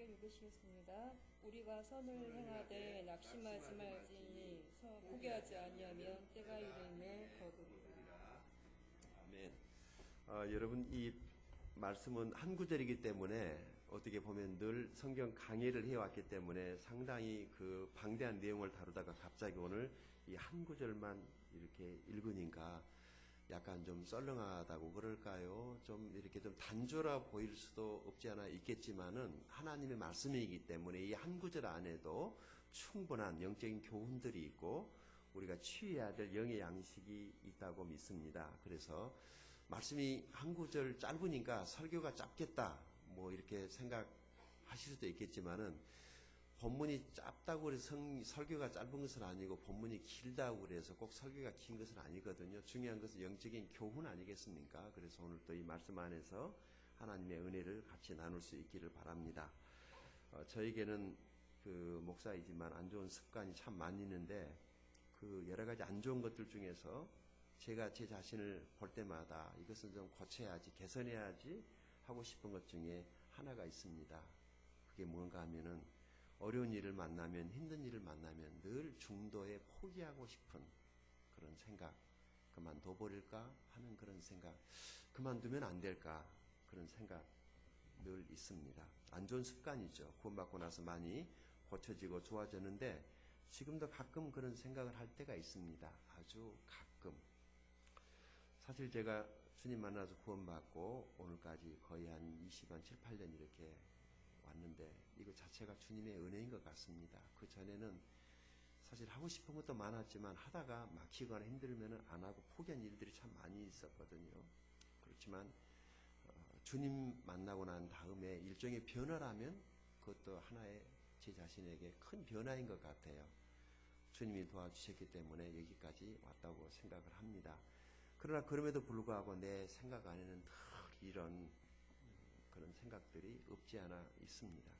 함께 읽으시겠습니다. 우리가 선을 행하되 낙심하지 말지니 포기하지 아니하면 때가 이르매 거두리라. 아멘. 여러분, 이 말씀은 한 구절이기 때문에 어떻게 보면 늘 성경 강의를 해왔기 때문에 상당히 그 방대한 내용을 다루다가 갑자기 오늘 이 한 구절만 이렇게 읽으니까 약간 좀 썰렁하다고 그럴까요? 좀 이렇게 좀 단조라 보일 수도 없지 않아 있겠지만은 하나님의 말씀이기 때문에 이 한 구절 안에도 충분한 영적인 교훈들이 있고 우리가 취해야 될 영의 양식이 있다고 믿습니다. 그래서 말씀이 한 구절 짧으니까 설교가 짧겠다 뭐 이렇게 생각하실 수도 있겠지만은 본문이 짧다고 그래서 설교가 짧은 것은 아니고 본문이 길다고 그래서 꼭 설교가 긴 것은 아니거든요. 중요한 것은 영적인 교훈 아니겠습니까? 그래서 오늘 또 이 말씀 안에서 하나님의 은혜를 같이 나눌 수 있기를 바랍니다. 저에게는 그 목사이지만 안 좋은 습관이 참 많이 있는데 그 여러 가지 안 좋은 것들 중에서 제가 제 자신을 볼 때마다 이것은 좀 고쳐야지, 개선해야지 하고 싶은 것 중에 하나가 있습니다. 그게 뭔가 하면은 어려운 일을 만나면, 힘든 일을 만나면 늘 중도에 포기하고 싶은 그런 생각, 그만둬버릴까 하는 그런 생각, 그만두면 안 될까 그런 생각 늘 있습니다. 안 좋은 습관이죠. 구원받고 나서 많이 고쳐지고 좋아졌는데 지금도 가끔 그런 생각을 할 때가 있습니다. 아주 가끔. 사실 제가 주님 만나서 구원받고 오늘까지 거의 한 7, 8년 이렇게 왔는데 이거 자체가 주님의 은혜인 것 같습니다. 그 전에는 사실 하고 싶은 것도 많았지만 하다가 막히거나 힘들면 안 하고 포기한 일들이 참 많이 있었거든요. 그렇지만 주님 만나고 난 다음에 일종의 변화라면 그것도 하나의 제 자신에게 큰 변화인 것 같아요. 주님이 도와주셨기 때문에 여기까지 왔다고 생각을 합니다. 그러나 그럼에도 불구하고 내 생각 안에는 늘 이런 그런 생각들이 없지 않아 있습니다.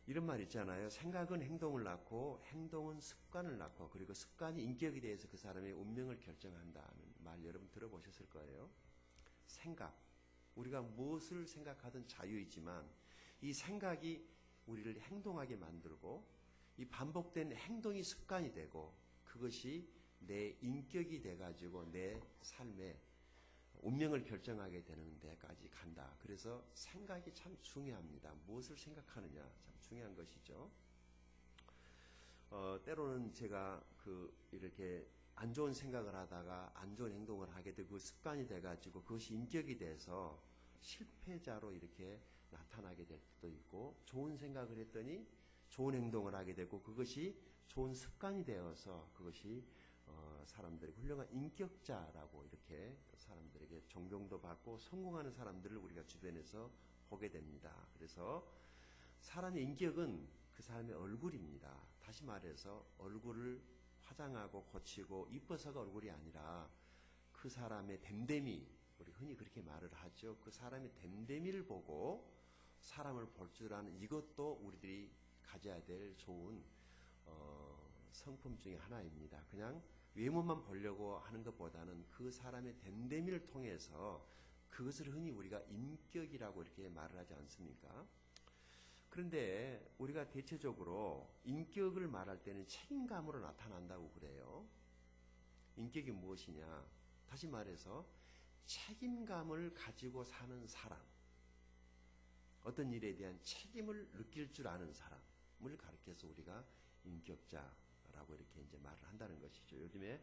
이런 말 있잖아요. 생각은 행동을 낳고 행동은 습관을 낳고 그리고 습관이 인격에 대해서 그 사람의 운명을 결정한다는 말 여러분 들어보셨을 거예요. 생각. 우리가 무엇을 생각하든 자유이지만 이 생각이 우리를 행동하게 만들고 이 반복된 행동이 습관이 되고 그것이 내 인격이 돼가지고 내 삶의 운명을 결정하게 되는 데까지 간다. 그래서 생각이 참 중요합니다. 무엇을 생각하느냐 참 중요한 것이죠. 때로는 제가 이렇게 안 좋은 생각을 하다가 안 좋은 행동을 하게 되고 그 습관이 돼가지고 그것이 인격이 돼서 실패자로 이렇게 나타나게 될 때도 있고 좋은 생각을 했더니 좋은 행동을 하게 되고 그것이 좋은 습관이 되어서 그것이 사람들이 훌륭한 인격자라고 이렇게 사람들에게 존경도 받고 성공하는 사람들을 우리가 주변에서 보게 됩니다. 그래서 사람의 인격은 그 사람의 얼굴입니다. 다시 말해서 얼굴을 화장하고 고치고 이뻐서가 얼굴이 아니라 그 사람의 됨됨이, 우리 흔히 그렇게 말을 하죠. 그 사람의 됨됨이를 보고 사람을 볼 줄 아는 이것도 우리들이 가져야 될 좋은 성품 중에 하나입니다. 그냥 외모만 보려고 하는 것보다는 그 사람의 됨됨이를 통해서 그것을 흔히 우리가 인격이라고 이렇게 말을 하지 않습니까? 그런데 우리가 대체적으로 인격을 말할 때는 책임감으로 나타난다고 그래요. 인격이 무엇이냐? 다시 말해서 책임감을 가지고 사는 사람, 어떤 일에 대한 책임을 느낄 줄 아는 사람을 가리켜서 우리가 인격자라고 이렇게 이제 말을 한다는 것이죠. 요즘에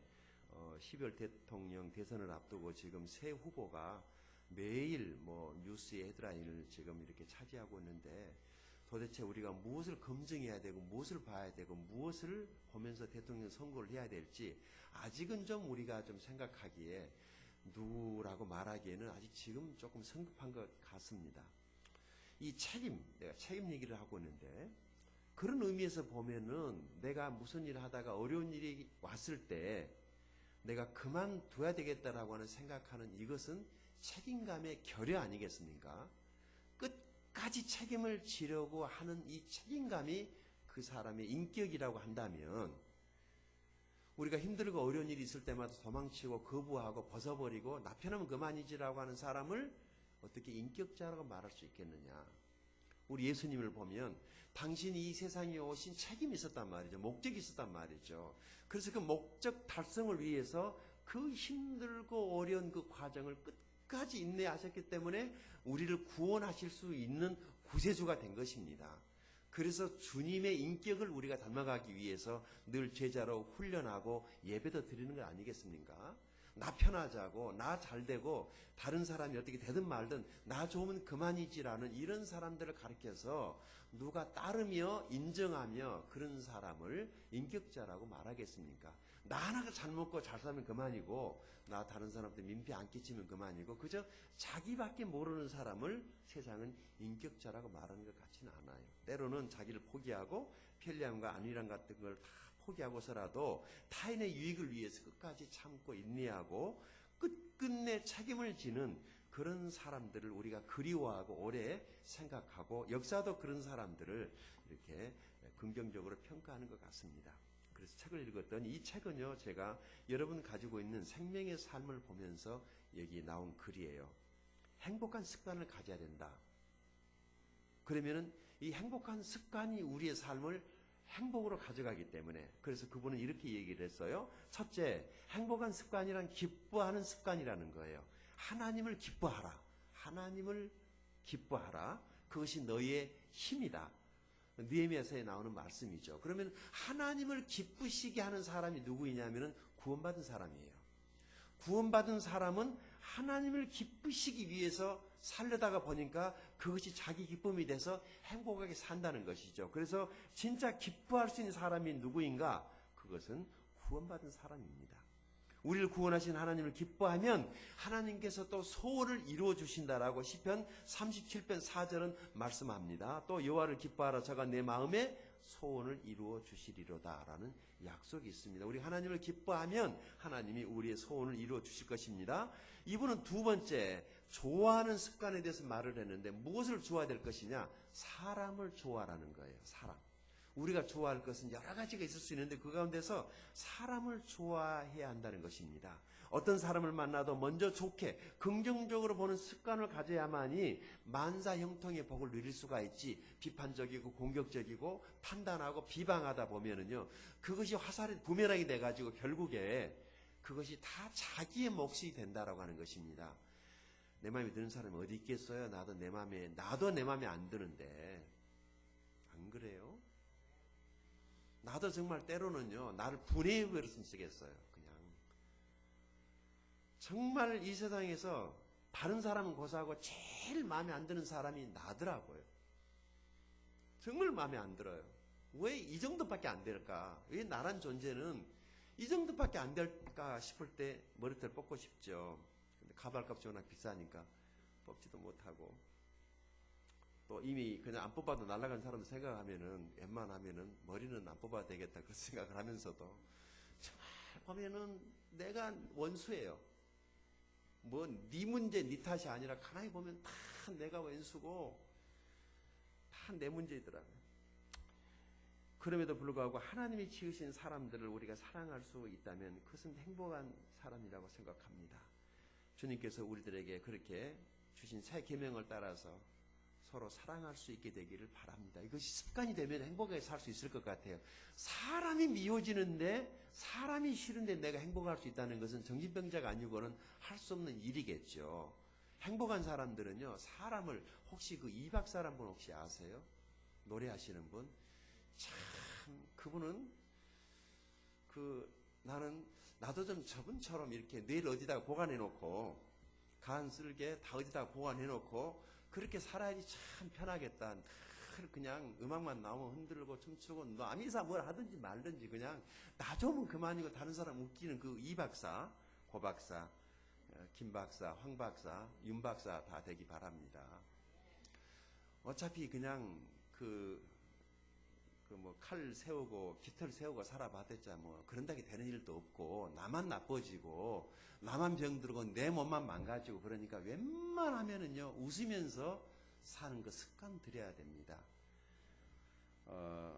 12월 대통령 대선을 앞두고 지금 새 후보가 매일 뉴스의 헤드라인을 지금 이렇게 차지하고 있는데 도대체 우리가 무엇을 검증해야 되고 무엇을 봐야 되고 무엇을 보면서 대통령 선거를 해야 될지 아직은 좀 우리가 좀 생각하기에 누구라고 말하기에는 아직 지금 조금 성급한 것 같습니다. 이 책임, 내가 책임 얘기를 하고 있는데 그런 의미에서 보면은 내가 무슨 일을 하다가 어려운 일이 왔을 때 내가 그만둬야 되겠다라고 하는 생각하는 이것은 책임감의 결여 아니겠습니까? 끝까지 책임을 지려고 하는 이 책임감이 그 사람의 인격이라고 한다면 우리가 힘들고 어려운 일이 있을 때마다 도망치고 거부하고 벗어버리고 나 편하면 그만이지라고 하는 사람을 어떻게 인격자라고 말할 수 있겠느냐? 우리 예수님을 보면 당신이 이 세상에 오신 책임이 있었단 말이죠. 목적이 있었단 말이죠. 그래서 그 목적 달성을 위해서 그 힘들고 어려운 그 과정을 끝까지 인내하셨기 때문에 우리를 구원하실 수 있는 구세주가 된 것입니다. 그래서 주님의 인격을 우리가 닮아가기 위해서 늘 제자로 훈련하고 예배도 드리는 것 아니겠습니까? 나 편하자고, 나 잘되고, 다른 사람이 어떻게 되든 말든 나 좋으면 그만이지라는 이런 사람들을 가르쳐서 누가 따르며 인정하며 그런 사람을 인격자라고 말하겠습니까? 나 하나 잘 먹고 잘 살면 그만이고, 나 다른 사람한테 민폐 안 끼치면 그만이고, 그저 자기밖에 모르는 사람을 세상은 인격자라고 말하는 것 같지는 않아요. 때로는 자기를 포기하고 편리함과 안일함 같은 걸 다 포기하고서라도 타인의 유익을 위해서 끝까지 참고 인내하고 끝끝내 책임을 지는 그런 사람들을 우리가 그리워하고 오래 생각하고 역사도 그런 사람들을 이렇게 긍정적으로 평가하는 것 같습니다. 그래서 책을 읽었더니 이 책은요, 제가 여러분 가지고 있는 생명의 삶을 보면서 여기 나온 글이에요. 행복한 습관을 가져야 된다. 그러면은 이 행복한 습관이 우리의 삶을 행복으로 가져가기 때문에, 그래서 그분은 이렇게 얘기를 했어요. 첫째, 행복한 습관이란 기뻐하는 습관이라는 거예요. 하나님을 기뻐하라. 하나님을 기뻐하라. 그것이 너희의 힘이다. 느헤미야서에 나오는 말씀이죠. 그러면 하나님을 기쁘시게 하는 사람이 누구이냐면은 구원받은 사람이에요. 구원받은 사람은 하나님을 기쁘시기 위해서 살려다가 보니까 그것이 자기 기쁨이 돼서 행복하게 산다는 것이죠. 그래서 진짜 기뻐할 수 있는 사람이 누구인가? 그것은 구원받은 사람입니다. 우리를 구원하신 하나님을 기뻐하면 하나님께서 또 소원을 이루어 주신다라고 시편 37편 4절은 말씀합니다. 또 여호와를 기뻐하라 저가 내 마음에 소원을 이루어 주시리로다라는 약속이 있습니다. 우리 하나님을 기뻐하면 하나님이 우리의 소원을 이루어 주실 것입니다. 이분은 두 번째, 좋아하는 습관에 대해서 말을 했는데 무엇을 좋아해야 될 것이냐? 사람을 좋아하라는 거예요. 사람. 우리가 좋아할 것은 여러 가지가 있을 수 있는데 그 가운데서 사람을 좋아해야 한다는 것입니다. 어떤 사람을 만나도 먼저 좋게 긍정적으로 보는 습관을 가져야만이 만사형통의 복을 누릴 수가 있지, 비판적이고 공격적이고 판단하고 비방하다 보면은요, 그것이 화살이 부메랑이 돼가지고 결국에 그것이 다 자기의 몫이 된다라고 하는 것입니다. 내 마음에 드는 사람이 어디 있겠어요? 나도 내 마음에 안 드는데. 안 그래요? 나도 정말 때로는요, 나를 분해해버렸으면 쓰겠어요. 그냥. 정말 이 세상에서 다른 사람은 고사하고 제일 마음에 안 드는 사람이 나더라고요. 정말 마음에 안 들어요. 왜 이 정도밖에 안 될까? 왜 나란 존재는 이 정도밖에 안 될까 싶을 때 머리털 뽑고 싶죠. 근데 가발값이 워낙 비싸니까 뽑지도 못하고, 또 이미 그냥 안 뽑아도 날아간 사람들 생각하면은 웬만하면은 머리는 안 뽑아도 되겠다 그런 생각을 하면서도 정말 보면은 내가 원수예요. 뭐 네 문제 네 탓이 아니라 가만히 보면 다 내가 원수고 다 내 문제이더라고요. 그럼에도 불구하고 하나님이 지으신 사람들을 우리가 사랑할 수 있다면 그것은 행복한 사람이라고 생각합니다. 주님께서 우리들에게 그렇게 주신 새 계명을 따라서 서로 사랑할 수 있게 되기를 바랍니다. 이것이 습관이 되면 행복하게 살 수 있을 것 같아요. 사람이 미워지는데, 사람이 싫은데 내가 행복할 수 있다는 것은 정신병자가 아니고는 할 수 없는 일이겠죠. 행복한 사람들은요, 사람을, 혹시 그 이 박사란 분 혹시 아세요? 노래하시는 분? 참, 그분은 나도 좀 저분처럼 이렇게 뇌를 어디다가 보관해 놓고, 간 쓸개 다 어디다가 보관해 놓고 그렇게 살아야지 참 편하겠다. 그냥 음악만 나오면 흔들고 춤추고 남이사 뭘 하든지 말든지 그냥 나 좋으면 그만이고 다른 사람 웃기는 그 이 박사, 고 박사, 김 박사, 황 박사, 윤 박사 다 되기 바랍니다. 어차피 그냥 뭐 칼 세우고 깃털 세우고 살아봤댔자 뭐 그런다게 되는 일도 없고, 나만 나빠지고 나만 병들고 내 몸만 망가지고, 그러니까 웬만하면은요 웃으면서 사는 거 습관 들여야 됩니다.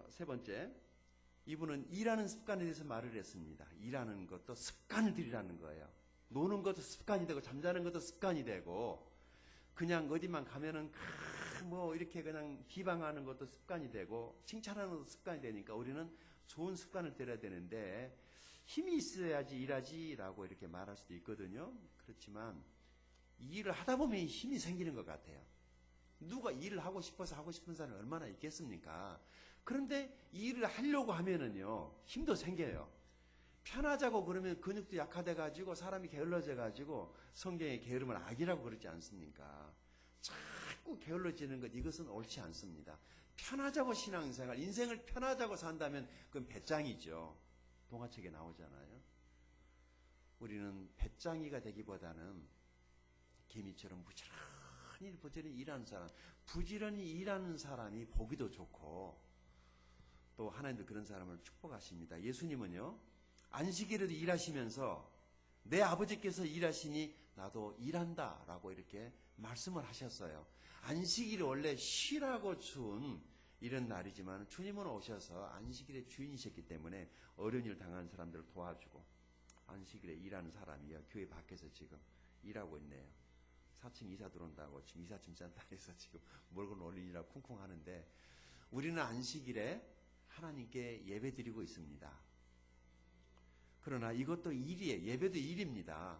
세 번째, 이분은 일하는 습관에 대해서 말을 했습니다. 일하는 것도 습관을 들이라는 거예요. 노는 것도 습관이 되고 잠자는 것도 습관이 되고, 그냥 어디만 가면은 뭐 이렇게 그냥 비방하는 것도 습관이 되고 칭찬하는 것도 습관이 되니까 우리는 좋은 습관을 들여야 되는데 힘이 있어야지 일하지라고 이렇게 말할 수도 있거든요. 그렇지만 이 일을 하다 보면 힘이 생기는 것 같아요. 누가 일을 하고 싶어서 하고 싶은 사람이 얼마나 있겠습니까? 그런데 이 일을 하려고 하면은요, 힘도 생겨요. 편하자고 그러면 근육도 약화돼가지고 사람이 게을러져가지고 성경에 게으름을 악이라고 그러지 않습니까? 자꾸 게을러지는 것, 이것은 옳지 않습니다. 편하자고 신앙생활, 인생을 편하자고 산다면 그건 배짱이죠. 동화책에 나오잖아요. 우리는 배짱이가 되기보다는 개미처럼 부지런히 일하는 사람, 부지런히 일하는 사람이 보기도 좋고 또 하나님도 그런 사람을 축복하십니다. 예수님은요, 안식일에도 일하시면서 내 아버지께서 일하시니 나도 일한다 라고 이렇게 말씀을 하셨어요. 안식일이 원래 쉬라고 준 이런 날이지만 주님은 오셔서 안식일의 주인이셨기 때문에 어려운 일 당하는 사람들을 도와주고 안식일에 일하는 사람이요, 교회 밖에서 지금 일하고 있네요. 4층 이사 들어온다고 지금 이사짐 센터에서 지금 몰고 놀리느라 쿵쿵 하는데 우리는 안식일에 하나님께 예배 드리고 있습니다. 그러나 이것도 일이에요. 예배도 일입니다.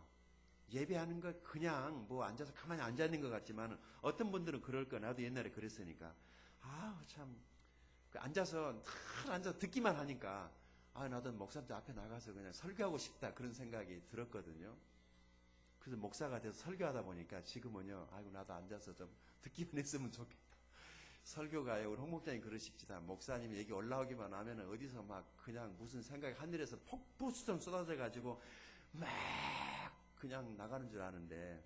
예배하는 거 그냥 뭐 앉아서 가만히 앉아 있는 것 같지만 어떤 분들은 그럴 거, 나도 옛날에 그랬으니까 참 앉아서 듣기만 하니까 나도 목사님 앞에 나가서 그냥 설교하고 싶다 그런 생각이 들었거든요. 그래서 목사가 돼서 설교하다 보니까 지금은요, 나도 앉아서 좀 듣기만 했으면 좋겠다. 설교가요, 우리 홍 목장님 그러십시다. 목사님 얘기 올라오기만 하면 어디서 막 그냥 무슨 생각이 하늘에서 폭포수처럼 쏟아져가지고 막 그냥 나가는 줄 아는데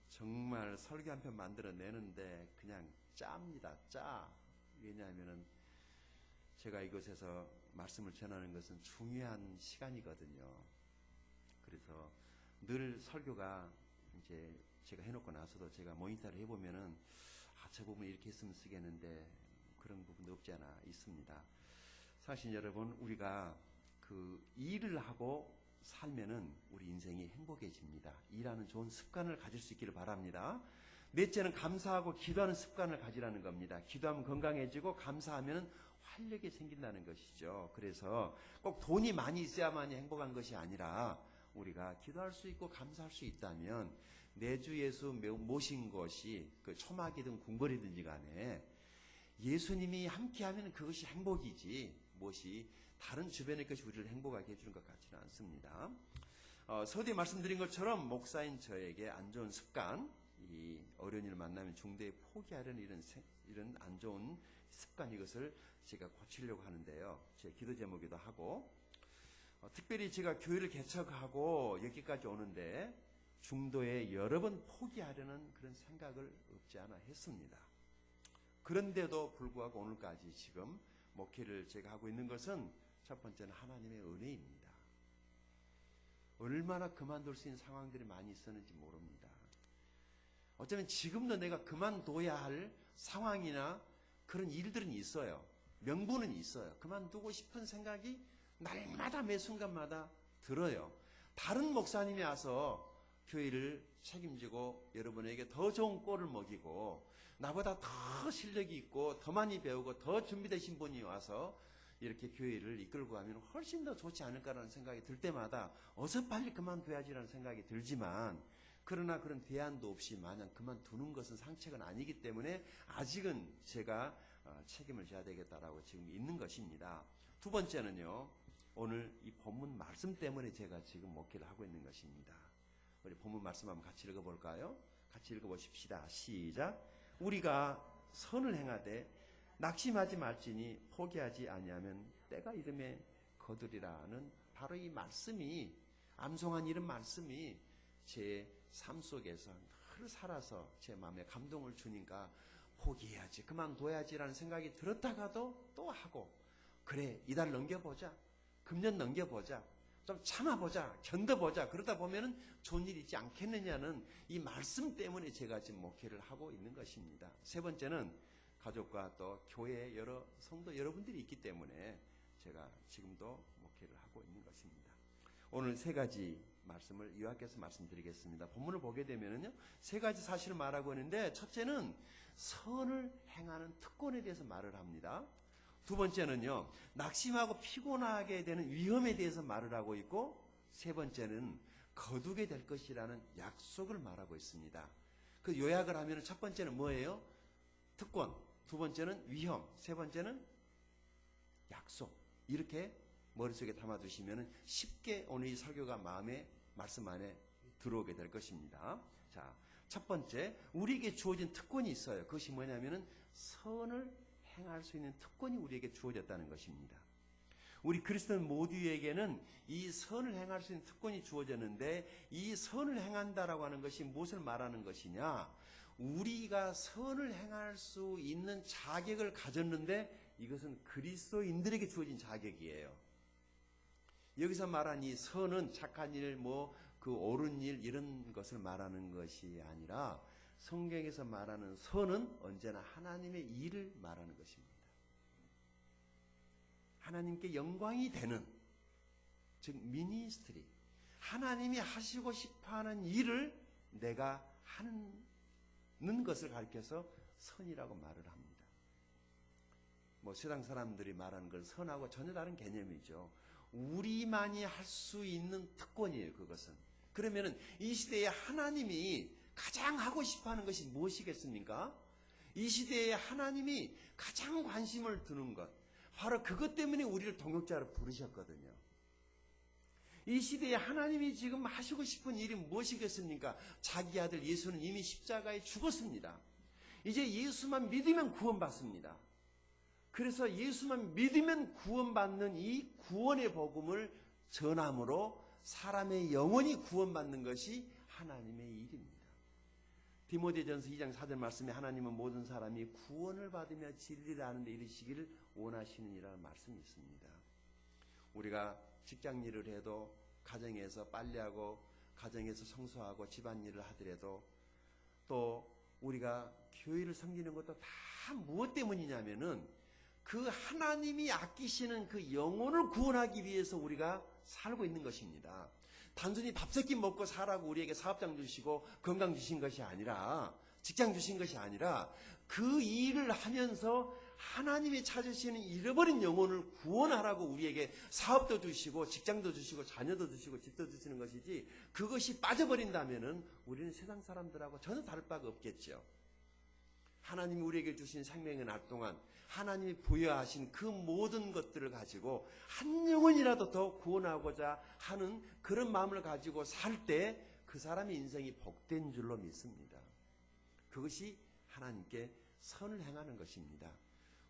정말 설교 한 편 만들어내는데 그냥 짭니다. 짜. 왜냐하면은 제가 이곳에서 말씀을 전하는 것은 중요한 시간이거든요. 그래서 늘 설교가 이제 제가 해놓고 나서도 제가 모니터를 해보면은 저 부분 이렇게 했으면 쓰겠는데 그런 부분도 없지 않아 있습니다. 사실 여러분, 우리가 그 일을 하고 살면은 우리 인생이 행복해집니다. 일하는 좋은 습관을 가질 수 있기를 바랍니다. 넷째는 감사하고 기도하는 습관을 가지라는 겁니다. 기도하면 건강해지고 감사하면 활력이 생긴다는 것이죠. 그래서 꼭 돈이 많이 있어야만이 행복한 것이 아니라 우리가 기도할 수 있고 감사할 수 있다면 내 주 예수 모신 것이 그 초막이든 궁궐이든지 간에 예수님이 함께하면 그것이 행복이지 무엇이 다른 주변의 것이 우리를 행복하게 해주는 것 같지는 않습니다. 서두에 말씀드린 것처럼 목사인 저에게 안 좋은 습관, 이 어려운 일을 만나면 중대에 포기하려는 이런 안 좋은 습관, 이것을 제가 고치려고 하는데요. 제 기도 제목이기도 하고 특별히 제가 교회를 개척하고 여기까지 오는데 중도에 여러 번 포기하려는 그런 생각을 없지 않아 했습니다. 그런데도 불구하고 오늘까지 지금 목회를 제가 하고 있는 것은 첫 번째는 하나님의 은혜입니다. 얼마나 그만둘 수 있는 상황들이 많이 있었는지 모릅니다. 어쩌면 지금도 내가 그만둬야 할 상황이나 그런 일들은 있어요. 명분은 있어요. 그만두고 싶은 생각이 날마다 매 순간마다 들어요. 다른 목사님이 와서 교회를 책임지고 여러분에게 더 좋은 꼴을 먹이고 나보다 더 실력이 있고 더 많이 배우고 더 준비되신 분이 와서 이렇게 교회를 이끌고 가면 훨씬 더 좋지 않을까라는 생각이 들 때마다 어서 빨리 그만둬야지라는 생각이 들지만 그러나 그런 대안도 없이 마냥 그만두는 것은 상책은 아니기 때문에 아직은 제가 책임을 져야 되겠다라고 지금 있는 것입니다. 두 번째는요, 오늘 이 본문 말씀 때문에 제가 지금 목회를 하고 있는 것입니다. 우리 본문 말씀 한번 같이 읽어볼까요? 같이 읽어보십시다. 시작. 우리가 선을 행하되 낙심하지 말지니 포기하지 아니하면 때가 이름에 거두리라는 바로 이 말씀이, 암송한 이런 말씀이 제 삶 속에서 늘 살아서 제 마음에 감동을 주니까 포기해야지, 그만둬야지라는 생각이 들었다가도 또 하고, 그래 이달 넘겨보자, 금년 넘겨보자, 좀 참아보자, 견뎌보자, 그러다 보면은 좋은 일이 있지 않겠느냐는 이 말씀 때문에 제가 지금 목회를 하고 있는 것입니다. 세 번째는 가족과 또 교회 여러 성도 여러분들이 있기 때문에 제가 지금도 목회를 하고 있는 것입니다. 오늘 세 가지 말씀을 요약해서 말씀드리겠습니다. 본문을 보게 되면은요, 세 가지 사실을 말하고 있는데, 첫째는 선을 행하는 특권에 대해서 말을 합니다. 두 번째는요, 낙심하고 피곤하게 되는 위험에 대해서 말을 하고 있고, 세 번째는 거두게 될 것이라는 약속을 말하고 있습니다. 그 요약을 하면 첫 번째는 뭐예요? 특권. 두 번째는 위험. 세 번째는 약속. 이렇게 머릿속에 담아두시면 쉽게 오늘 이 설교가 마음에 말씀 안에 들어오게 될 것입니다. 자, 첫 번째, 우리에게 주어진 특권이 있어요. 그것이 뭐냐면은 선을 행할 수 있는 특권이 우리에게 주어졌다는 것입니다. 우리 그리스도인 모두에게는 이 선을 행할 수 있는 특권이 주어졌는데, 이 선을 행한다라고 하는 것이 무엇을 말하는 것이냐? 우리가 선을 행할 수 있는 자격을 가졌는데, 이것은 그리스도인들에게 주어진 자격이에요. 여기서 말한 이 선은 착한 일, 그 옳은 일 이런 것을 말하는 것이 아니라, 성경에서 말하는 선은 언제나 하나님의 일을 말하는 것입니다. 하나님께 영광이 되는, 즉 미니스트리, 하나님이 하시고 싶어하는 일을 내가 하는 것을 가리켜서 선이라고 말을 합니다. 세상 사람들이 말하는 걸 선하고 전혀 다른 개념이죠. 우리만이 할 수 있는 특권이에요. 그것은. 그러면은 이 시대에 하나님이 가장 하고 싶어하는 것이 무엇이겠습니까? 이 시대에 하나님이 가장 관심을 두는 것, 바로 그것 때문에 우리를 동역자로 부르셨거든요. 이 시대에 하나님이 지금 하시고 싶은 일이 무엇이겠습니까? 자기 아들 예수는 이미 십자가에 죽었습니다. 이제 예수만 믿으면 구원받습니다. 그래서 예수만 믿으면 구원받는 이 구원의 복음을 전함으로 사람의 영혼이 구원받는 것이 하나님의 일입니다. 디모데전서 2장 4절 말씀에 하나님은 모든 사람이 구원을 받으며 진리를 아는 데 이르시기를 원하시느니라는 말씀이 있습니다. 우리가 직장 일을 해도, 가정에서 빨래하고, 가정에서 청소하고, 집안일을 하더라도, 또 우리가 교회를 섬기는 것도 다 무엇 때문이냐면은 그 하나님이 아끼시는 그 영혼을 구원하기 위해서 우리가 살고 있는 것입니다. 단순히 밥 세 끼 먹고 살라고 우리에게 사업장 주시고 건강 주신 것이 아니라, 직장 주신 것이 아니라, 그 일을 하면서 하나님이 찾으시는 잃어버린 영혼을 구원하라고 우리에게 사업도 주시고 직장도 주시고 자녀도 주시고 집도 주시는 것이지, 그것이 빠져버린다면은 우리는 세상 사람들하고 전혀 다를 바가 없겠죠. 하나님이 우리에게 주신 생명의 날 동안 하나님이 부여하신 그 모든 것들을 가지고 한 영혼이라도 더 구원하고자 하는 그런 마음을 가지고 살 때 그 사람의 인생이 복된 줄로 믿습니다. 그것이 하나님께 선을 행하는 것입니다.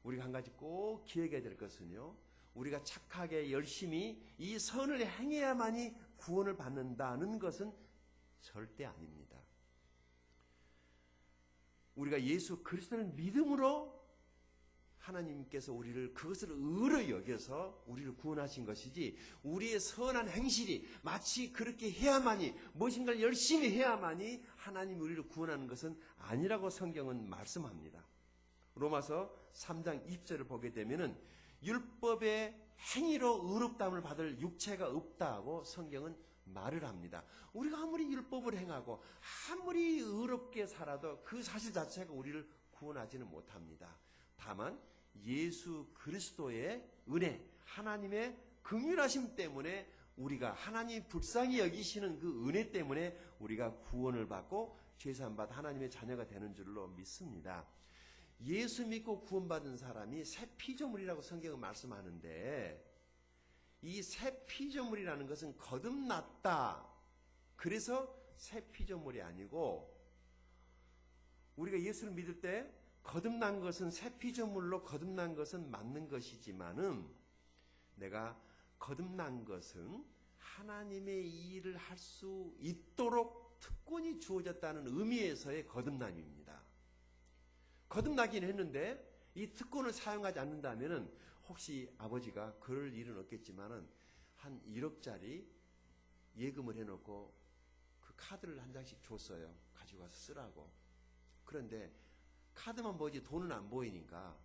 우리가 한 가지 꼭 기억해야 될 것은요, 우리가 착하게 열심히 이 선을 행해야만이 구원을 받는다는 것은 절대 아닙니다. 우리가 예수 그리스도를 믿음으로 하나님께서 우리를 그것을 의로 여겨서 우리를 구원하신 것이지, 우리의 선한 행실이 마치 그렇게 해야만이, 무엇인가를 열심히 해야만이 하나님이 우리를 구원하는 것은 아니라고 성경은 말씀합니다. 로마서 3장 20절을 보게 되면은 율법의 행위로 의롭다함을 받을 육체가 없다고 성경은 말을 합니다. 우리가 아무리 율법을 행하고 아무리 의롭게 살아도 그 사실 자체가 우리를 구원하지는 못합니다. 다만 예수 그리스도의 은혜, 하나님의 긍휼하심 때문에, 우리가 하나님이 불쌍히 여기시는 그 은혜 때문에 우리가 구원을 받고 죄사함 받아 하나님의 자녀가 되는 줄로 믿습니다. 예수 믿고 구원받은 사람이 새 피조물이라고 성경은 말씀하는데, 이 새 피조물이라는 것은 거듭났다, 그래서 새 피조물이 아니고, 우리가 예수를 믿을 때 거듭난 것은, 새 피조물로 거듭난 것은 맞는 것이지만은, 내가 거듭난 것은 하나님의 일을 할 수 있도록 특권이 주어졌다는 의미에서의 거듭남입니다. 거듭나긴 했는데 이 특권을 사용하지 않는다면은, 혹시 아버지가 그럴 일은 없겠지만은 한 1억짜리 예금을 해놓고 그 카드를 한 장씩 줬어요. 가지고 와서 쓰라고. 그런데 카드만 보이지 돈은 안 보이니까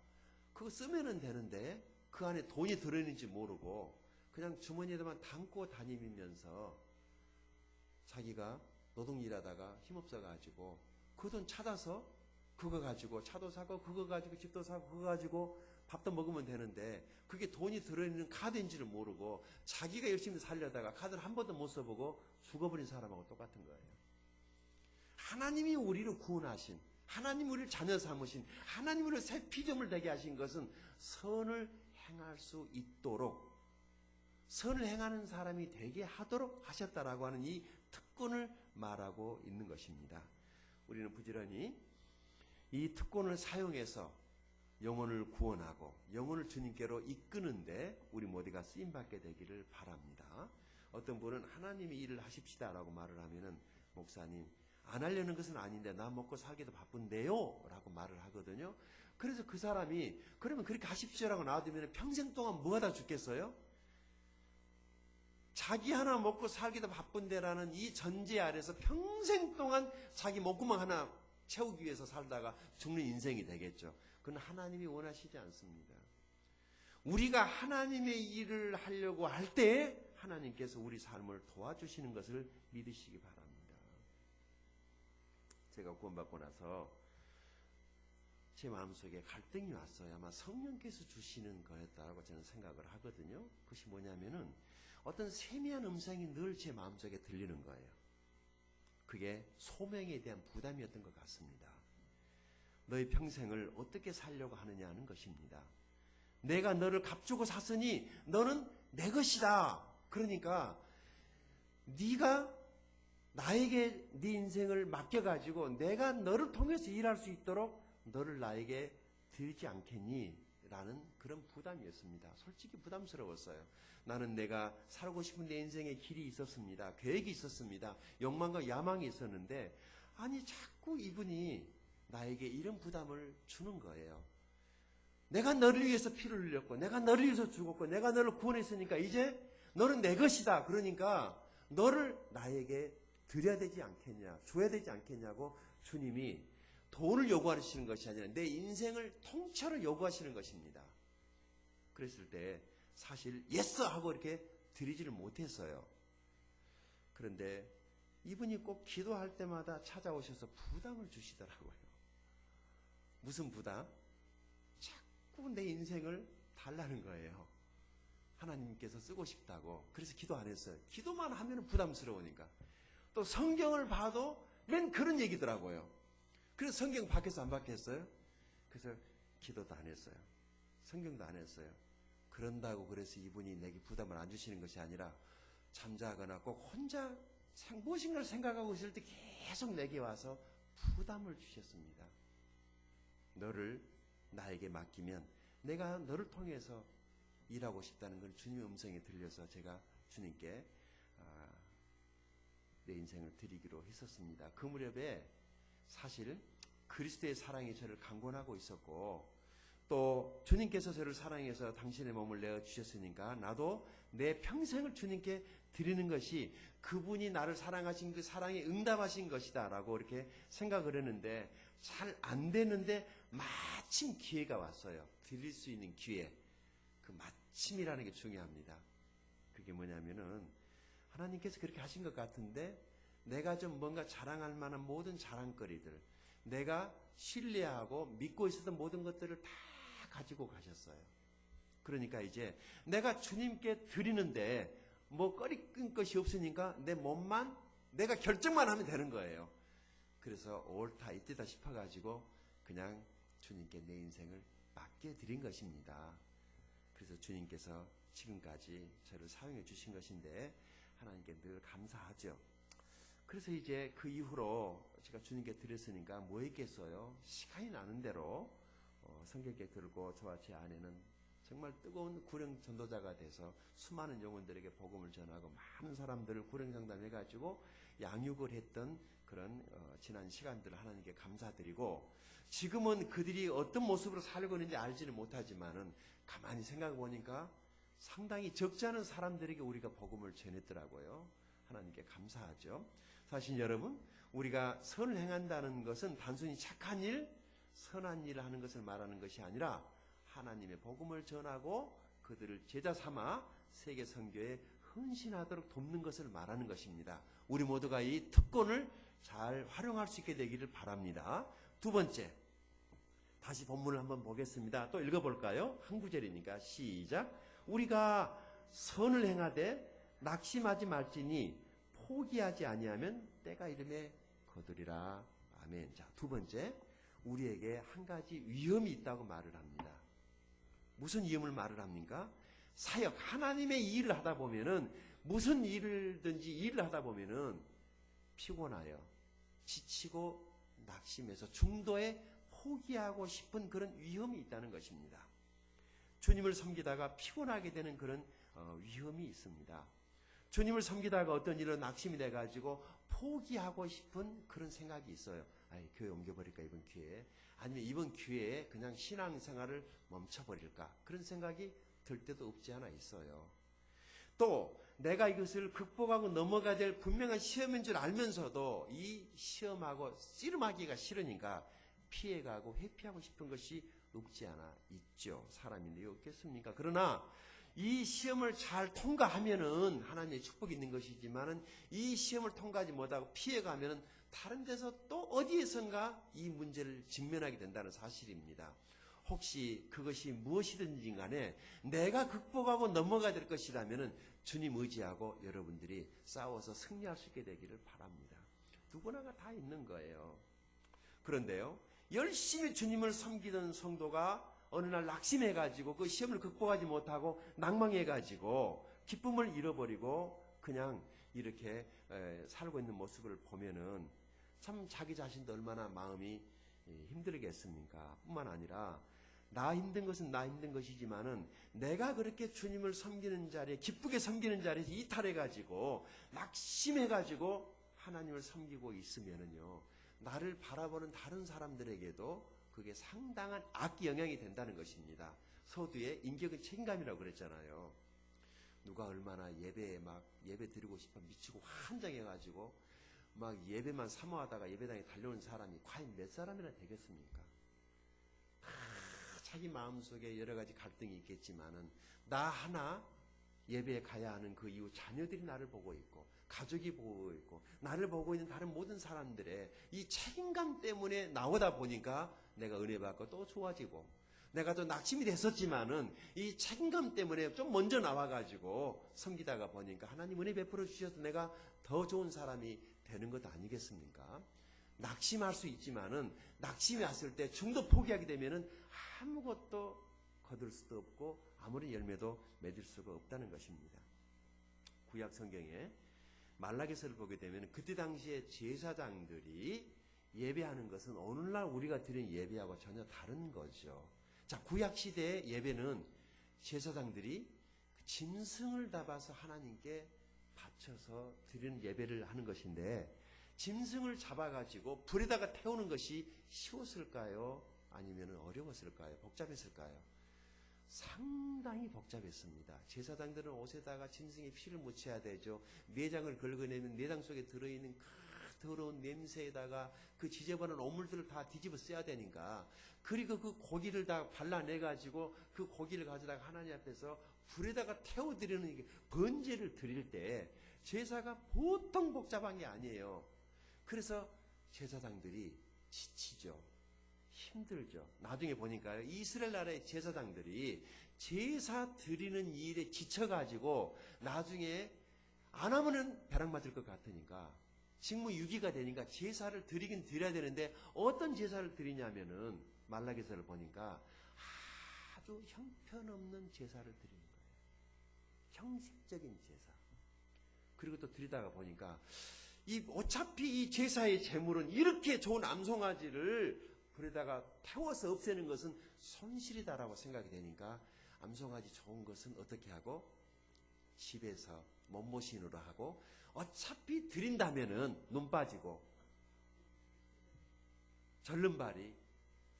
그거 쓰면은 되는데 그 안에 돈이 들어있는지 모르고 그냥 주머니에다만 담고 다니면서 자기가 노동일하다가 힘없어가지고 그 돈 찾아서 그거 가지고 차도 사고 그거 가지고 집도 사고 그거 가지고 밥도 먹으면 되는데 그게 돈이 들어있는 카드인지를 모르고 자기가 열심히 살려다가 카드를 한 번도 못 써보고 죽어버린 사람하고 똑같은 거예요. 하나님이 우리를 구원하신, 하나님 우리를 자녀 삼으신, 하나님 우리를 새 피조물 되게 하신 것은 선을 행할 수 있도록, 선을 행하는 사람이 되게 하도록 하셨다라고 하는 이 특권을 말하고 있는 것입니다. 우리는 부지런히 이 특권을 사용해서 영혼을 구원하고 영혼을 주님께로 이끄는데 우리 모두가 쓰임받게 되기를 바랍니다. 어떤 분은 하나님이 일을 하십시다라고 말을 하면은 목사님 안 하려는 것은 아닌데 나 먹고 살기도 바쁜데요 라고 말을 하거든요. 그래서 그 사람이 그러면 그렇게 하십시오라고 놔두면 평생 동안 뭐가 다 죽겠어요? 자기 하나 먹고 살기도 바쁜데라는 이 전제 아래서 평생 동안 자기 목구멍 하나 채우기 위해서 살다가 죽는 인생이 되겠죠. 그건 하나님이 원하시지 않습니다. 우리가 하나님의 일을 하려고 할 때 하나님께서 우리 삶을 도와주시는 것을 믿으시기 바랍니다. 제가 구원받고 나서 제 마음속에 갈등이 왔어요. 아마 성령께서 주시는 거였다고 저는 생각을 하거든요. 그것이 뭐냐면은 어떤 세미한 음성이 늘 제 마음속에 들리는 거예요. 그게 소명에 대한 부담이었던 것 같습니다. 너의 평생을 어떻게 살려고 하느냐는 것입니다. 내가 너를 값주고 샀으니 너는 내 것이다. 그러니까 네가 나에게 네 인생을 맡겨가지고 내가 너를 통해서 일할 수 있도록 너를 나에게 드리지 않겠니? 라는 그런 부담이었습니다. 솔직히 부담스러웠어요. 나는 내가 살고 싶은 내 인생의 길이 있었습니다. 계획이 있었습니다. 욕망과 야망이 있었는데 아니 자꾸 이분이 나에게 이런 부담을 주는 거예요. 내가 너를 위해서 피를 흘렸고 내가 너를 위해서 죽었고 내가 너를 구원했으니까 이제 너는 내 것이다. 그러니까 너를 나에게 드려야 되지 않겠냐, 줘야 되지 않겠냐고 주님이 돈을 요구하시는 것이 아니라 내 인생을 통째로 요구하시는 것입니다. 그랬을 때 사실 예스 하고 이렇게 드리지를 못했어요. 그런데 이분이 꼭 기도할 때마다 찾아오셔서 부담을 주시더라고요. 무슨 부담? 자꾸 내 인생을 달라는 거예요. 하나님께서 쓰고 싶다고. 그래서 기도 안 했어요. 기도만 하면 부담스러우니까. 또 성경을 봐도 맨 그런 얘기더라고요. 그래서 성경 밖에서 안 받겠어요? 그래서 기도도 안 했어요. 성경도 안 했어요. 그런다고 그래서 이분이 내게 부담을 안 주시는 것이 아니라 잠자거나 꼭 혼자 무엇인가를 생각하고 있을 때 계속 내게 와서 부담을 주셨습니다. 너를 나에게 맡기면 내가 너를 통해서 일하고 싶다는 걸 주님의 음성에 들려서 제가 주님께 내 인생을 드리기로 했었습니다. 그 무렵에 사실 그리스도의 사랑이 저를 강권하고 있었고 또 주님께서 저를 사랑해서 당신의 몸을 내어주셨으니까 나도 내 평생을 주님께 드리는 것이 그분이 나를 사랑하신 그 사랑에 응답하신 것이다 라고 이렇게 생각을 했는데 잘 안 되는데 마침 기회가 왔어요. 드릴 수 있는 기회. 그 마침이라는 게 중요합니다. 그게 뭐냐면은 하나님께서 그렇게 하신 것 같은데 내가 좀 뭔가 자랑할 만한 모든 자랑거리들, 내가 신뢰하고 믿고 있었던 모든 것들을 다 가지고 가셨어요. 그러니까 이제 내가 주님께 드리는데 뭐 꺼리끈 것이 없으니까 내 몸만 내가 결정만 하면 되는 거예요. 그래서 옳다 이때다 싶어가지고 그냥 주님께 내 인생을 맡겨드린 것입니다. 그래서 주님께서 지금까지 저를 사용해 주신 것인데 하나님께 늘 감사하죠. 그래서 이제 그 이후로 제가 주님께 드렸으니까 뭐 했겠어요? 시간이 나는 대로 성경께 들고 저와 제 아내는 정말 뜨거운 구령 전도자가 돼서 수많은 영혼들에게 복음을 전하고 많은 사람들을 구령 상담해가지고 양육을 했던 그런 지난 시간들을 하나님께 감사드리고 지금은 그들이 어떤 모습으로 살고 있는지 알지는 못하지만은 가만히 생각해 보니까 상당히 적지 않은 사람들에게 우리가 복음을 전했더라고요. 하나님께 감사하죠. 사실 여러분, 우리가 선을 행한다는 것은 단순히 착한 일, 선한 일을 하는 것을 말하는 것이 아니라 하나님의 복음을 전하고 그들을 제자 삼아 세계 선교에 헌신하도록 돕는 것을 말하는 것입니다. 우리 모두가 이 특권을 잘 활용할 수 있게 되기를 바랍니다. 두 번째, 다시 본문을 한번 보겠습니다. 또 읽어볼까요? 한 구절이니까 시작. 우리가 선을 행하되 낙심하지 말지니 포기하지 아니하면 때가 이름에 거두리라. 아멘. 자, 두 번째, 우리에게 한 가지 위험이 있다고 말을 합니다. 무슨 위험을 말을 합니까? 사역, 하나님의 일을 하다 보면은 무슨 일을든지 일을 하다 보면은 피곤하여 지치고 낙심해서 중도에 포기하고 싶은 그런 위험이 있다는 것입니다. 주님을 섬기다가 피곤하게 되는 그런 위험이 있습니다. 주님을 섬기다가 어떤 일로 낙심이 돼가지고 포기하고 싶은 그런 생각이 있어요. 아이, 교회 옮겨버릴까 이번 기회에, 아니면 이번 기회에 그냥 신앙생활을 멈춰버릴까, 그런 생각이 들 때도 없지 않아 있어요. 또 내가 이것을 극복하고 넘어가야 될 분명한 시험인 줄 알면서도 이 시험하고 씨름하기가 싫으니까 피해가고 회피하고 싶은 것이 없지 않아 있죠. 사람인데 없겠습니까? 그러나 이 시험을 잘 통과하면은 하나님의 축복이 있는 것이지만은 이 시험을 통과하지 못하고 피해가면은 다른 데서 또 어디에선가 이 문제를 직면하게 된다는 사실입니다. 혹시 그것이 무엇이든지 간에 내가 극복하고 넘어가야 될 것이라면은 주님 의지하고 여러분들이 싸워서 승리할 수 있게 되기를 바랍니다. 누구나가 다 있는 거예요. 그런데요, 열심히 주님을 섬기던 성도가 어느 날 낙심해가지고 그 시험을 극복하지 못하고 낭망해가지고 기쁨을 잃어버리고 그냥 이렇게 살고 있는 모습을 보면은 참 자기 자신도 얼마나 마음이 힘들겠습니까? 뿐만 아니라 나 힘든 것은 나 힘든 것이지만은 내가 그렇게 주님을 섬기는 자리에, 기쁘게 섬기는 자리에서 이탈해가지고 낙심해가지고 하나님을 섬기고 있으면은요, 나를 바라보는 다른 사람들에게도 그게 상당한 악 영향이 된다는 것입니다. 서두에 인격의 책임감이라고 그랬잖아요. 누가 얼마나 예배에 막 예배 드리고 싶어 미치고 환장해가지고 막 예배만 사모하다가 예배당에 달려오는 사람이 과연 몇 사람이나 되겠습니까? 다 자기 마음속에 여러 가지 갈등이 있겠지만은 나 하나 예배에 가야 하는 그 이후 자녀들이 나를 보고 있고 가족이 보고 있고 나를 보고 있는 다른 모든 사람들의 이 책임감 때문에 나오다 보니까 내가 은혜 받고 또 좋아지고, 내가 또 낙심이 됐었지만은 이 책임감 때문에 좀 먼저 나와가지고 섬기다가 보니까 하나님 은혜 베풀어 주셔서 내가 더 좋은 사람이 되는 것 아니겠습니까? 낙심할 수 있지만은 낙심이 왔을 때 중도 포기하게 되면은 아무것도 거둘 수도 없고 아무런 열매도 맺을 수가 없다는 것입니다. 구약 성경에 말라기서를 보게 되면 그때 당시에 제사장들이 예배하는 것은 오늘날 우리가 드리는 예배하고 전혀 다른 거죠. 자, 구약 시대의 예배는 제사장들이 짐승을 잡아서 하나님께 바쳐서 드리는 예배를 하는 것인데, 짐승을 잡아가지고 불에다가 태우는 것이 쉬웠을까요? 아니면 어려웠을까요? 복잡했을까요? 상당히 복잡했습니다. 제사장들은 옷에다가 짐승의 피를 묻혀야 되죠. 내장을 긁어내면 내장 속에 들어있는 그 더러운 냄새에다가 그 지저분한 오물들을 다 뒤집어 써야 되니까, 그리고 그 고기를 다 발라내가지고 그 고기를 가져다가 하나님 앞에서 불에다가 태워드리는 번제를 드릴 때 제사가 보통 복잡한 게 아니에요. 그래서 제사장들이 지치죠. 힘들죠. 나중에 보니까요, 이스라엘 나라의 제사장들이 제사 드리는 일에 지쳐가지고 나중에 안 하면은 벼락 맞을 것 같으니까 직무유기가 되니까 제사를 드리긴 드려야 되는데 어떤 제사를 드리냐면은 말라기서를 보니까 아주 형편없는 제사를 드리는 거예요. 형식적인 제사. 그리고 또 드리다가 보니까 어차피 이 제사의 제물은 이렇게 좋은 암송아지를 불에다가 태워서 없애는 것은 손실이다라고 생각이 되니까 암송아지 좋은 것은 어떻게 하고 집에서 몸보신으로 하고, 어차피 드린다면은 눈 빠지고 절름발이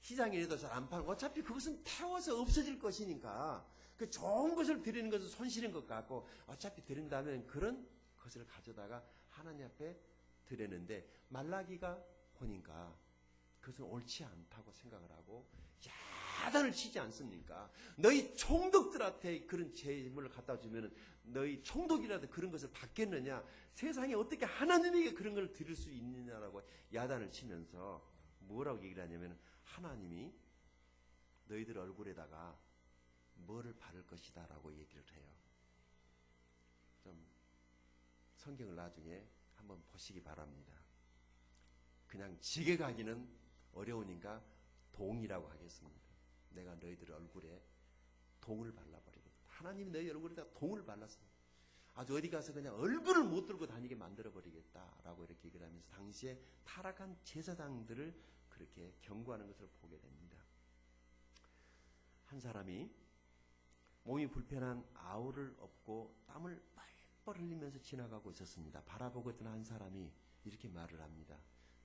시장에도 잘 안 팔고 어차피 그것은 태워서 없어질 것이니까 그 좋은 것을 드리는 것은 손실인 것 같고, 어차피 드린다면 그런 것을 가져다가 하나님 앞에 드렸는데 말라기가 보니까 그것은 옳지 않다고 생각을 하고 야단을 치지 않습니까? 너희 총독들한테 그런 재물을 갖다 주면 너희 총독이라도 그런 것을 받겠느냐? 세상에 어떻게 하나님에게 그런 걸 드릴 수 있느냐라고 야단을 치면서 뭐라고 얘기를 하냐면 하나님이 너희들 얼굴에다가 뭐를 바를 것이다 라고 얘기를 해요. 좀 성경을 나중에 한번 보시기 바랍니다. 그냥 지게 가기는 어려우니까 동이라고 하겠습니다. 내가 너희들 얼굴에 동을 발라버리겠다. 하나님이 너희 얼굴에다 동을 발랐어. 아주 어디 가서 그냥 얼굴을 못 들고 다니게 만들어버리겠다라고 이렇게 얘기를 하면서 당시에 타락한 제사장들을 그렇게 경고하는 것을 보게 됩니다. 한 사람이 몸이 불편한 아우를 업고 땀을 뻘뻘 흘리면서 지나가고 있었습니다. 바라보고 있던 한 사람이 이렇게 말을 합니다.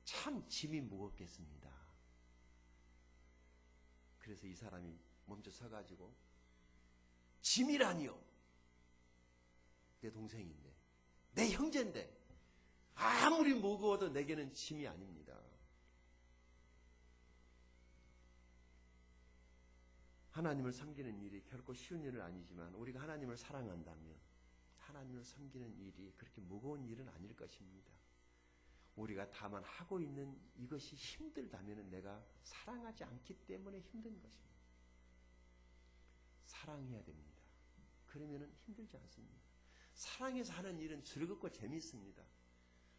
참 짐이 무겁겠습니다. 그래서 이 사람이 먼저 서가지고 짐이라니요. 내 동생인데, 내 형제인데 아무리 무거워도 내게는 짐이 아닙니다. 하나님을 섬기는 일이 결코 쉬운 일은 아니지만 우리가 하나님을 사랑한다면 하나님을 섬기는 일이 그렇게 무거운 일은 아닐 것입니다. 우리가 다만 하고 있는 이것이 힘들다면 내가 사랑하지 않기 때문에 힘든 것입니다. 사랑해야 됩니다. 그러면 힘들지 않습니다. 사랑해서 하는 일은 즐겁고 재미있습니다.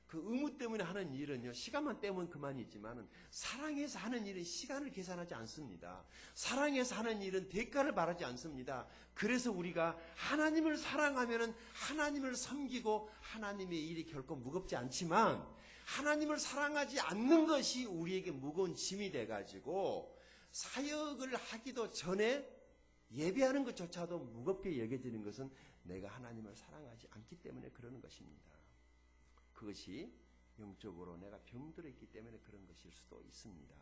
그 의무 때문에 하는 일은요, 시간만 때우면 그만이지만 사랑해서 하는 일은 시간을 계산하지 않습니다. 사랑해서 하는 일은 대가를 바라지 않습니다. 그래서 우리가 하나님을 사랑하면 하나님을 섬기고 하나님의 일이 결코 무겁지 않지만 하나님을 사랑하지 않는 것이 우리에게 무거운 짐이 돼가지고 사역을 하기도 전에 예배하는 것조차도 무겁게 여겨지는 것은 내가 하나님을 사랑하지 않기 때문에 그러는 것입니다. 그것이 영적으로 내가 병들어 있기 때문에 그런 것일 수도 있습니다.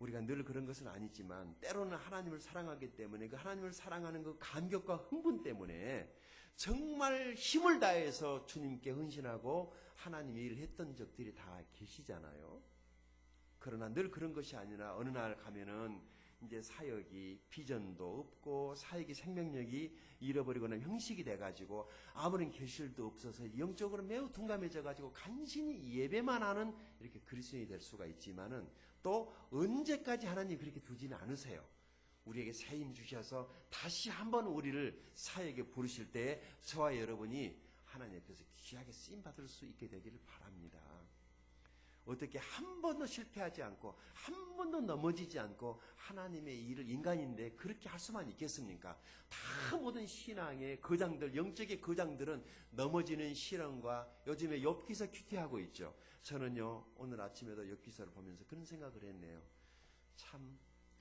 우리가 늘 그런 것은 아니지만 때로는 하나님을 사랑하기 때문에 그 하나님을 사랑하는 그 감격과 흥분 때문에 정말 힘을 다해서 주님께 헌신하고 하나님의 일을 했던 적들이 다 계시잖아요. 그러나 늘 그런 것이 아니라 어느 날 가면은 이제 사역이 비전도 없고 사역의 생명력이 잃어버리거나 형식이 돼가지고 아무런 결실도 없어서 영적으로 매우 둔감해져가지고 간신히 예배만 하는 이렇게 그리스도인이 될 수가 있지만은 또 언제까지 하나님 그렇게 두지는 않으세요. 우리에게 새 힘 주셔서 다시 한번 우리를 사역에 부르실 때에 저와 여러분이 하나님 앞에서 귀하게 쓰임 받을 수 있게 되기를 바랍니다. 어떻게 한 번도 실패하지 않고 한 번도 넘어지지 않고 하나님의 일을 인간인데 그렇게 할 수만 있겠습니까? 다 모든 신앙의 거장들, 영적의 거장들은 넘어지는 실험과 요즘에 욥기서 큐티하고 있죠. 저는요 오늘 아침에도 욥기서를 보면서 그런 생각을 했네요. 참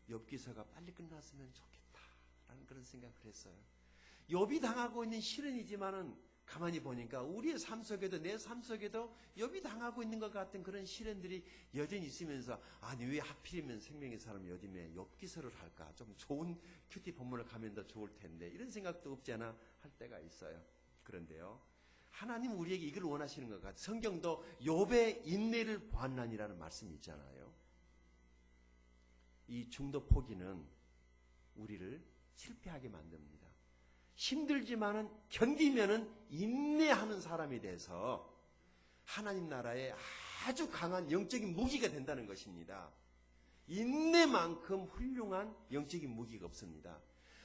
욥기서가 빨리 끝났으면 좋겠다라는 그런 생각을 했어요. 욥이 당하고 있는 시련이지만은 가만히 보니까 우리의 삶 속에도 내 삶 속에도 욥이 당하고 있는 것 같은 그런 시련들이 여전히 있으면서 아니 왜 하필이면 생명의 사람 요즘에 욥기서를 할까? 좀 좋은 큐티 본문을 가면 더 좋을 텐데 이런 생각도 없지 않아 할 때가 있어요. 그런데요 하나님 우리에게 이걸 원하시는 것 같아요. 성경도 욥의 인내를 보았나니라는 말씀이 있잖아요. 이 중도 포기는 우리를 실패하게 만듭니다. 힘들지만은 견디면은 인내하는 사람이 돼서 하나님 나라에 아주 강한 영적인 무기가 된다는 것입니다. 인내만큼 훌륭한 영적인 무기가 없습니다.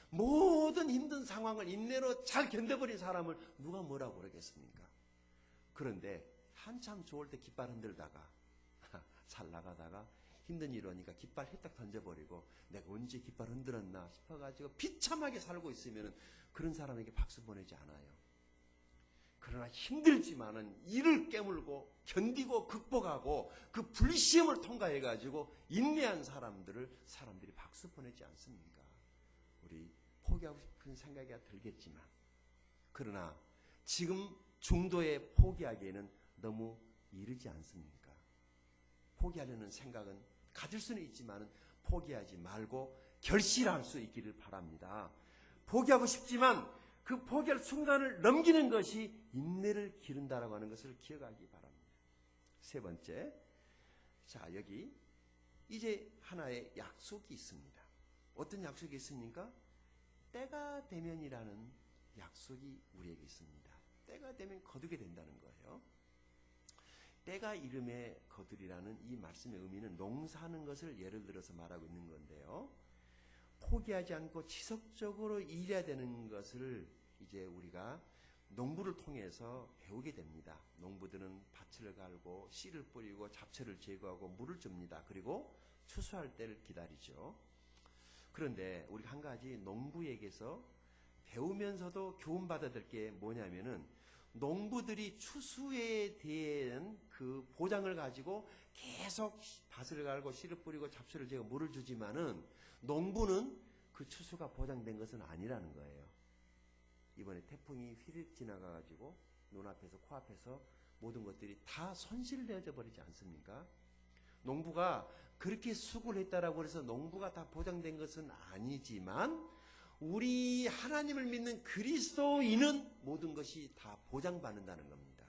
모든 힘든 상황을 인내로 잘 견뎌버린 사람을 누가 뭐라고 그러겠습니까? 그런데 한참 좋을 때 깃발 흔들다가 잘 나가다가 힘든 일 오니까 깃발 휘딱 던져버리고 내가 언제 깃발 흔들었나 싶어가지고 비참하게 살고 있으면 그런 사람에게 박수 보내지 않아요. 그러나 힘들지만은 이를 깨물고 견디고 극복하고 그 불시험을 통과해가지고 인내한 사람들이 박수 보내지 않습니까? 우리 포기하고 싶은 생각이 들겠지만 그러나 지금 중도에 포기하기에는 너무 이르지 않습니까? 포기하려는 생각은 가질 수는 있지만 포기하지 말고 결실할 수 있기를 바랍니다. 포기하고 싶지만 그 포기할 순간을 넘기는 것이 인내를 기른다라고 하는 것을 기억하기 바랍니다. 세 번째, 자 여기 이제 하나의 약속이 있습니다. 어떤 약속이 있습니까? 때가 되면이라는 약속이 우리에게 있습니다. 때가 되면 거두게 된다는 거예요. 때가 이름에 거두리라는 이 말씀의 의미는 농사하는 것을 예를 들어서 말하고 있는 건데요. 포기하지 않고 지속적으로 일해야 되는 것을 이제 우리가 농부를 통해서 배우게 됩니다. 농부들은 밭을 갈고 씨를 뿌리고 잡초를 제거하고 물을 줍니다. 그리고 추수할 때를 기다리죠. 그런데 우리가 한 가지 농부에게서 배우면서도 교훈받아야 될 게 뭐냐면은 농부들이 추수에 대한 그 보장을 가지고 계속 밭을 갈고 씨를 뿌리고 잡초를 제거 물을 주지만은 농부는 그 추수가 보장된 것은 아니라는 거예요. 이번에 태풍이 휘릭 지나가가지고 눈앞에서 코앞에서 모든 것들이 다 손실되어져 버리지 않습니까? 농부가 그렇게 수고를 했다라고 해서 농부가 다 보장된 것은 아니지만 우리 하나님을 믿는 그리스도인은 모든 것이 다 보장받는다는 겁니다.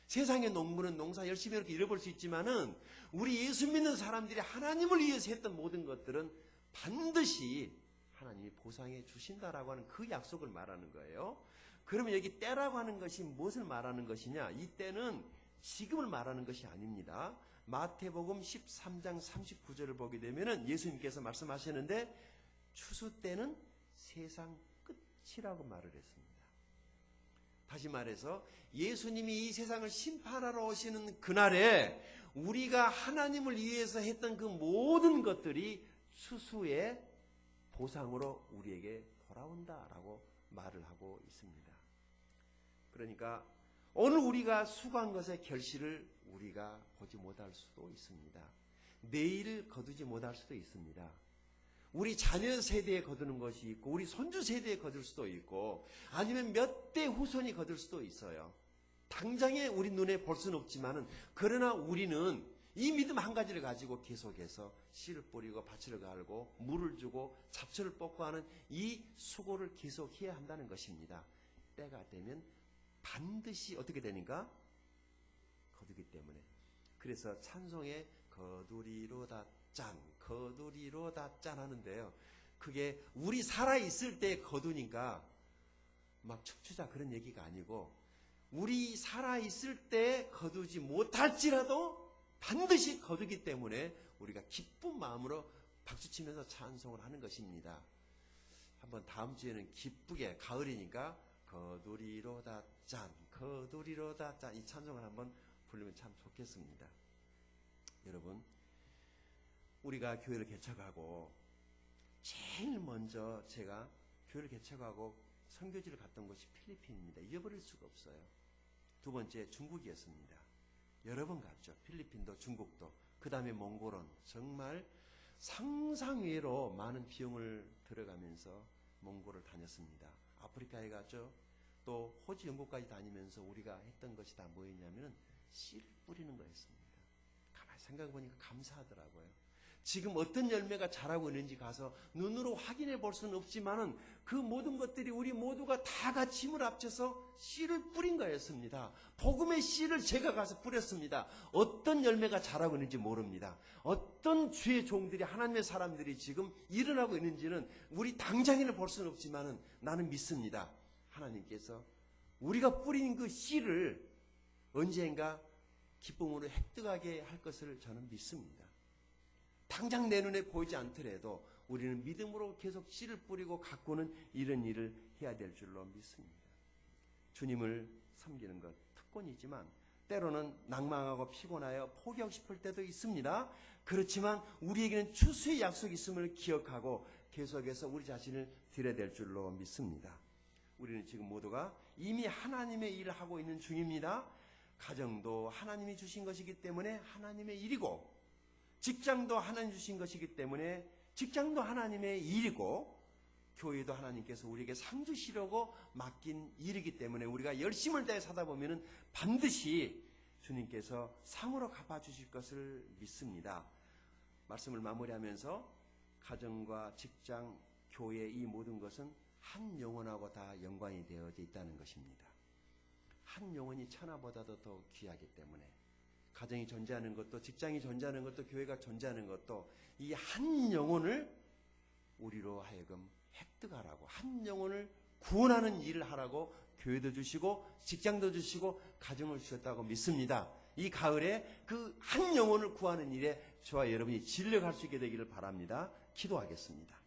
세상의 농부는 농사 열심히 이렇게 일해볼 수 있지만은 우리 예수 믿는 사람들이 하나님을 위해서 했던 모든 것들은 반드시 하나님이 보상해 주신다라고 하는 그 약속을 말하는 거예요. 그러면 여기 때라고 하는 것이 무엇을 말하는 것이냐? 이 때는 지금을 말하는 것이 아닙니다. 마태복음 13장 39절을 보게 되면은 예수님께서 말씀하시는데 추수 때는 세상 끝이라고 말을 했습니다. 다시 말해서 예수님이 이 세상을 심판하러 오시는 그날에 우리가 하나님을 위해서 했던 그 모든 것들이 추수의 보상으로 우리에게 돌아온다라고 말을 하고 있습니다. 그러니까 오늘 우리가 수고한 것의 결실을 우리가 보지 못할 수도 있습니다. 내일 거두지 못할 수도 있습니다. 우리 자녀 세대에 거두는 것이 있고 우리 손주 세대에 거둘 수도 있고 아니면 몇 대 후손이 거둘 수도 있어요. 당장에 우리 눈에 볼 수는 없지만은 그러나 우리는 이 믿음 한 가지를 가지고 계속해서 씨를 뿌리고 밭을 갈고 물을 주고 잡초를 뽑고 하는 이 수고를 계속해야 한다는 것입니다. 때가 되면 반드시 어떻게 되니까? 거두기 때문에. 그래서 찬송에 거두리로다 짠, 거두리로다 짠 하는데요. 그게 우리 살아있을 때 거두니까 막 춤추자 그런 얘기가 아니고 우리 살아있을 때 거두지 못할지라도 반드시 거두기 때문에 우리가 기쁜 마음으로 박수치면서 찬송을 하는 것입니다. 한번 다음 주에는 기쁘게 가을이니까 거두리로다 짠, 거두리로다 짠 이 찬송을 한번 부르면 참 좋겠습니다. 여러분 우리가 교회를 개척하고 제일 먼저 제가 교회를 개척하고 선교지를 갔던 곳이 필리핀입니다. 잊어버릴 수가 없어요. 두 번째 중국이었습니다. 여러 번 갔죠. 필리핀도 중국도. 그 다음에 몽골은 정말 상상외로 많은 비용을 들어가면서 몽골을 다녔습니다. 아프리카에 갔죠. 또 호주 영국까지 다니면서 우리가 했던 것이 다 뭐였냐면 씨를 뿌리는 거였습니다. 가만히 생각해 보니까 감사하더라고요. 지금 어떤 열매가 자라고 있는지 가서 눈으로 확인해 볼 수는 없지만은 그 모든 것들이 우리 모두가 다 같이 힘을 합쳐서 씨를 뿌린 거였습니다. 복음의 씨를 제가 가서 뿌렸습니다. 어떤 열매가 자라고 있는지 모릅니다. 어떤 주의 종들이 하나님의 사람들이 지금 일어나고 있는지는 우리 당장에는 볼 수는 없지만은 나는 믿습니다. 하나님께서 우리가 뿌린 그 씨를 언젠가 기쁨으로 획득하게 할 것을 저는 믿습니다. 당장 내 눈에 보이지 않더라도 우리는 믿음으로 계속 씨를 뿌리고 가꾸는 이런 일을 해야 될 줄로 믿습니다. 주님을 섬기는 것 특권이지만 때로는 낭망하고 피곤하여 포기하고 싶을 때도 있습니다. 그렇지만 우리에게는 추수의 약속이 있음을 기억하고 계속해서 우리 자신을 드려야 될 줄로 믿습니다. 우리는 지금 모두가 이미 하나님의 일을 하고 있는 중입니다. 가정도 하나님이 주신 것이기 때문에 하나님의 일이고 직장도 하나님 주신 것이기 때문에 직장도 하나님의 일이고 교회도 하나님께서 우리에게 상 주시려고 맡긴 일이기 때문에 우리가 열심을 다해 사다 보면은 반드시 주님께서 상으로 갚아주실 것을 믿습니다. 말씀을 마무리하면서 가정과 직장, 교회 이 모든 것은 한 영혼하고 다 연관이 되어져 있다는 것입니다. 한 영혼이 천하보다도 더 귀하기 때문에 가정이 존재하는 것도, 직장이 존재하는 것도, 교회가 존재하는 것도 이 한 영혼을 우리로 하여금 획득하라고, 한 영혼을 구원하는 일을 하라고 교회도 주시고 직장도 주시고 가정을 주셨다고 믿습니다. 이 가을에 그 한 영혼을 구하는 일에 저와 여러분이 진력할 수 있게 되기를 바랍니다. 기도하겠습니다.